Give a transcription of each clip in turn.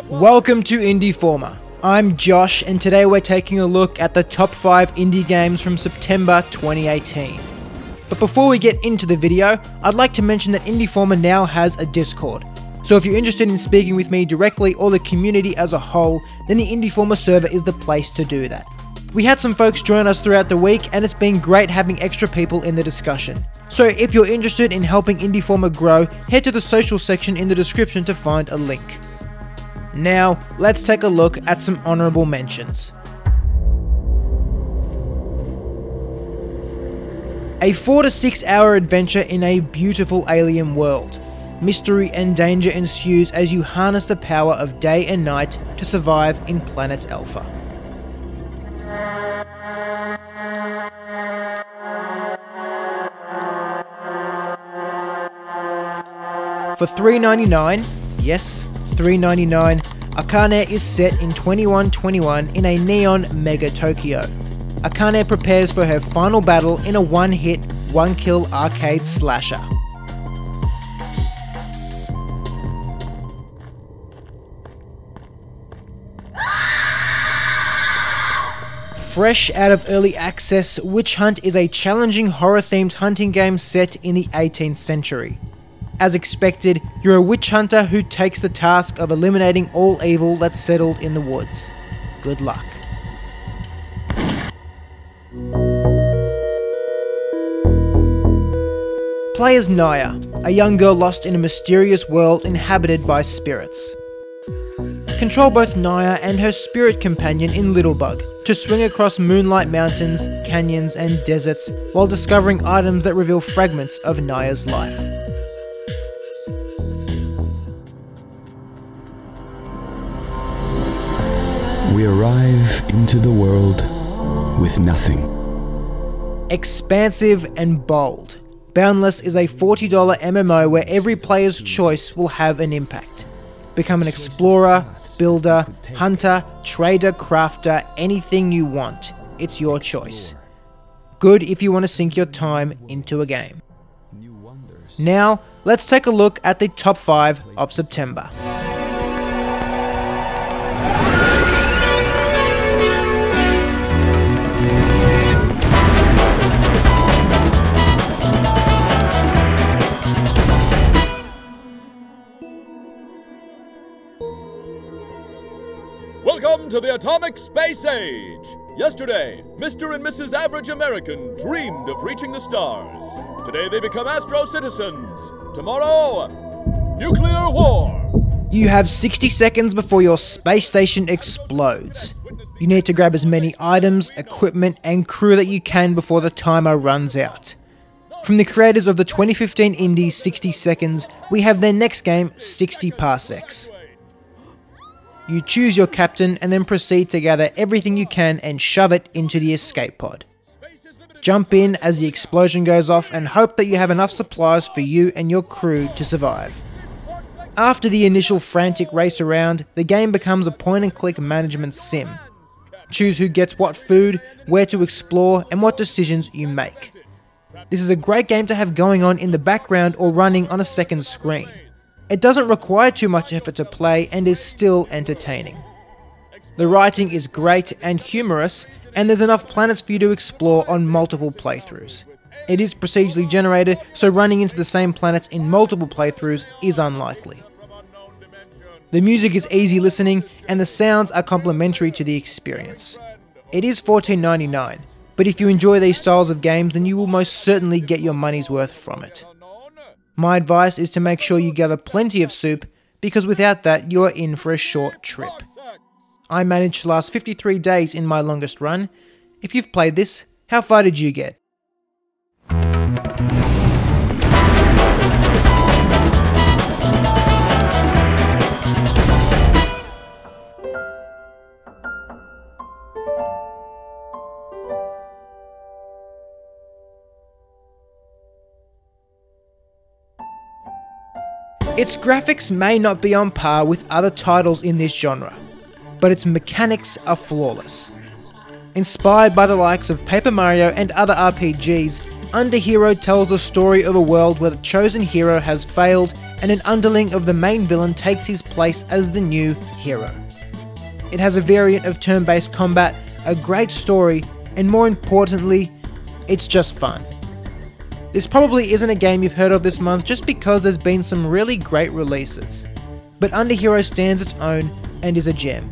Welcome to Indieformer. I'm Josh, and today we're taking a look at the top 5 indie games from September 2018. But before we get into the video, I'd like to mention that Indieformer now has a Discord. So if you're interested in speaking with me directly or the community as a whole, then the Indieformer server is the place to do that. We had some folks join us throughout the week, and it's been great having extra people in the discussion. So if you're interested in helping Indieformer grow, head to the social section in the description to find a link. Now, let's take a look at some honourable mentions. A 4 to 6 hour adventure in a beautiful alien world. Mystery and danger ensues as you harness the power of day and night to survive in Planet Alpha. For $3.99, yes, $3.99, Akane is set in 2121 in a neon mega Tokyo. Akane prepares for her final battle in a one-hit, one-kill arcade slasher. Fresh out of early access, Witch Hunt is a challenging horror-themed hunting game set in the 18th century. As expected, you're a witch hunter who takes the task of eliminating all evil that's settled in the woods. Good luck. Play as Nyah, a young girl lost in a mysterious world inhabited by spirits. Control both Nyah and her spirit companion in Littlebug to swing across moonlight mountains, canyons and deserts while discovering items that reveal fragments of Nyah's life. We arrive into the world with nothing. Expansive and bold, Boundless is a $40 MMO where every player's choice will have an impact. Become an explorer, builder, hunter, trader, crafter, anything you want. It's your choice. Good if you want to sink your time into a game. Now, let's take a look at the top 5 of September. Welcome to the Atomic Space Age! Yesterday, Mr. and Mrs. Average American dreamed of reaching the stars. Today they become Astro citizens. Tomorrow, nuclear war! You have 60 seconds before your space station explodes. You need to grab as many items, equipment and crew that you can before the timer runs out. From the creators of the 2015 indie 60 Seconds, we have their next game, 60 Parsecs. You choose your captain and then proceed to gather everything you can and shove it into the escape pod. Jump in as the explosion goes off and hope that you have enough supplies for you and your crew to survive. After the initial frantic race around, the game becomes a point-and-click management sim. Choose who gets what food, where to explore, and what decisions you make. This is a great game to have going on in the background or running on a second screen. It doesn't require too much effort to play and is still entertaining. The writing is great and humorous, and there's enough planets for you to explore on multiple playthroughs. It is procedurally generated, so running into the same planets in multiple playthroughs is unlikely. The music is easy listening, and the sounds are complementary to the experience. It is $14.99, but if you enjoy these styles of games, then you will most certainly get your money's worth from it. My advice is to make sure you gather plenty of soup, because without that you are in for a short trip. I managed to last 53 days in my longest run. If you've played this, how far did you get? Its graphics may not be on par with other titles in this genre, but its mechanics are flawless. Inspired by the likes of Paper Mario and other RPGs, Underhero tells the story of a world where the chosen hero has failed and an underling of the main villain takes his place as the new hero. It has a variant of turn-based combat, a great story, and more importantly, it's just fun. This probably isn't a game you've heard of this month just because there's been some really great releases, but Underhero stands its own and is a gem.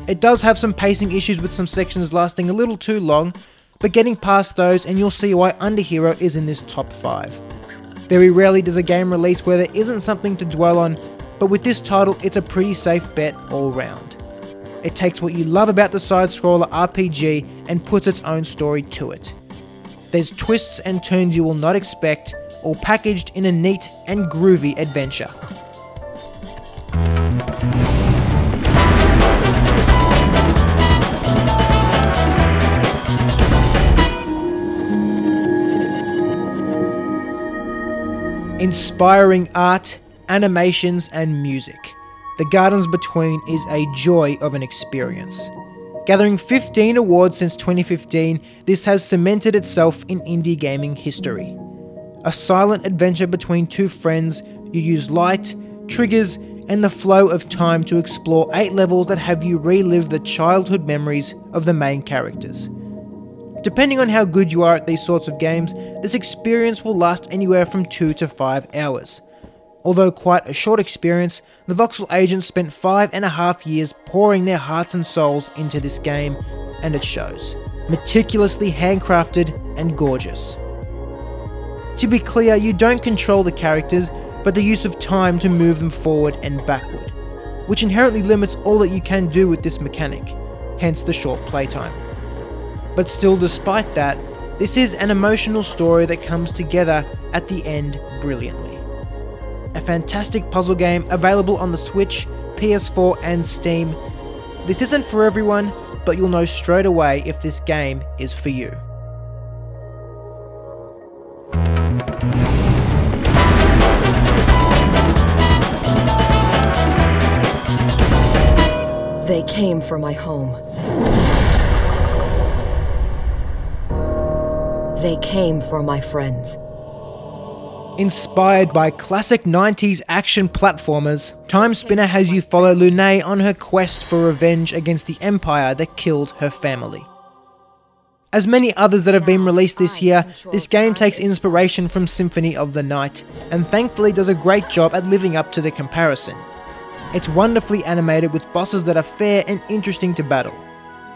It does have some pacing issues with some sections lasting a little too long, but getting past those and you'll see why Underhero is in this top 5. Very rarely does a game release where there isn't something to dwell on, but with this title it's a pretty safe bet all round. It takes what you love about the side-scroller RPG and puts its own story to it. There's twists and turns you will not expect, all packaged in a neat and groovy adventure. Inspiring art, animations and music. The Gardens Between is a joy of an experience. Gathering 15 awards since 2015, this has cemented itself in indie gaming history. A silent adventure between two friends, you use light, triggers and the flow of time to explore 8 levels that have you relive the childhood memories of the main characters. Depending on how good you are at these sorts of games, this experience will last anywhere from 2 to 5 hours. Although quite a short experience, the voxel agents spent 5.5 years pouring their hearts and souls into this game, and it shows. Meticulously handcrafted and gorgeous. To be clear, you don't control the characters, but the use of time to move them forward and backward, which inherently limits all that you can do with this mechanic, hence the short playtime. But still, despite that, this is an emotional story that comes together at the end brilliantly. A fantastic puzzle game available on the Switch, PS4 and Steam. This isn't for everyone, but you'll know straight away if this game is for you. They came for my home. They came for my friends. Inspired by classic 90s action platformers, Time Spinner has you follow Nyah on her quest for revenge against the empire that killed her family. As many others that have been released this year, this game takes inspiration from Symphony of the Night, and thankfully does a great job at living up to the comparison. It's wonderfully animated with bosses that are fair and interesting to battle.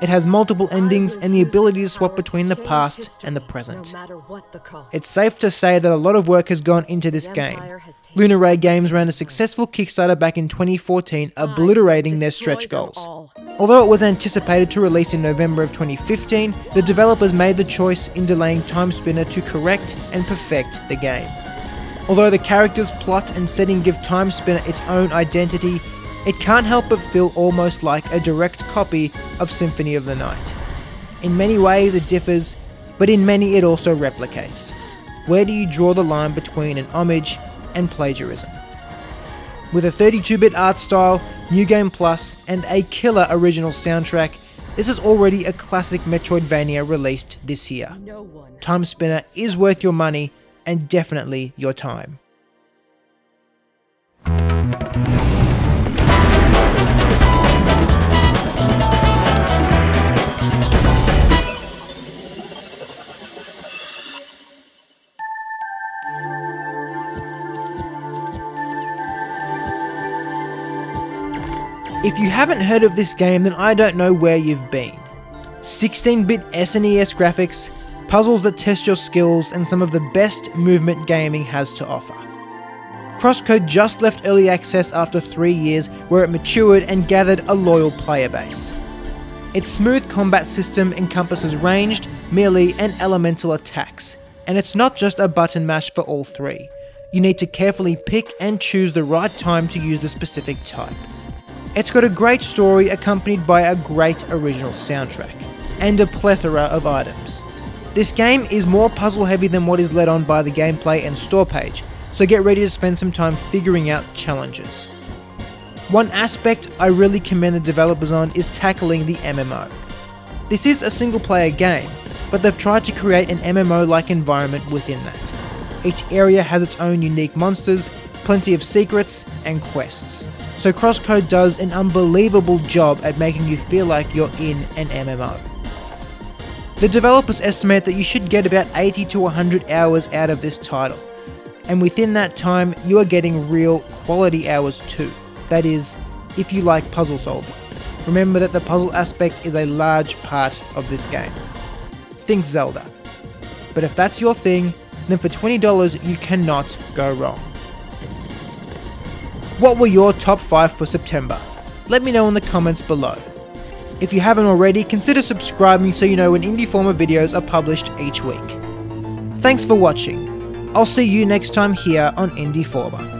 It has multiple endings and the ability to swap between the past and the present. It's safe to say that a lot of work has gone into this game. Lunar Ray Games ran a successful Kickstarter back in 2014, obliterating their stretch goals. Although it was anticipated to release in November of 2015, the developers made the choice in delaying Time Spinner to correct and perfect the game. Although the characters, plot and setting give Time Spinner its own identity, it can't help but feel almost like a direct copy of Symphony of the Night. In many ways it differs, but in many it also replicates. Where do you draw the line between an homage and plagiarism? With a 32-bit art style, New Game Plus, and a killer original soundtrack, this is already a classic Metroidvania released this year. Time Spinner is worth your money, and definitely your time. If you haven't heard of this game, then I don't know where you've been. 16-bit SNES graphics, puzzles that test your skills, and some of the best movement gaming has to offer. Crosscode just left early access after 3 years, where it matured and gathered a loyal player base. Its smooth combat system encompasses ranged, melee, and elemental attacks, and it's not just a button mash for all three. You need to carefully pick and choose the right time to use the specific type. It's got a great story accompanied by a great original soundtrack, and a plethora of items. This game is more puzzle heavy than what is led on by the gameplay and store page, so get ready to spend some time figuring out challenges. One aspect I really commend the developers on is tackling the MMO. This is a single player game, but they've tried to create an MMO-like environment within that. Each area has its own unique monsters, plenty of secrets and quests. So Crosscode does an unbelievable job at making you feel like you're in an MMO. The developers estimate that you should get about 80 to 100 hours out of this title, and within that time you are getting real quality hours too. That is, if you like puzzle solving. Remember that the puzzle aspect is a large part of this game. Think Zelda. But if that's your thing, then for $20 you cannot go wrong. What were your top 5 for September? Let me know in the comments below. If you haven't already, consider subscribing so you know when Indieformer videos are published each week. Thanks for watching. I'll see you next time here on Indieformer.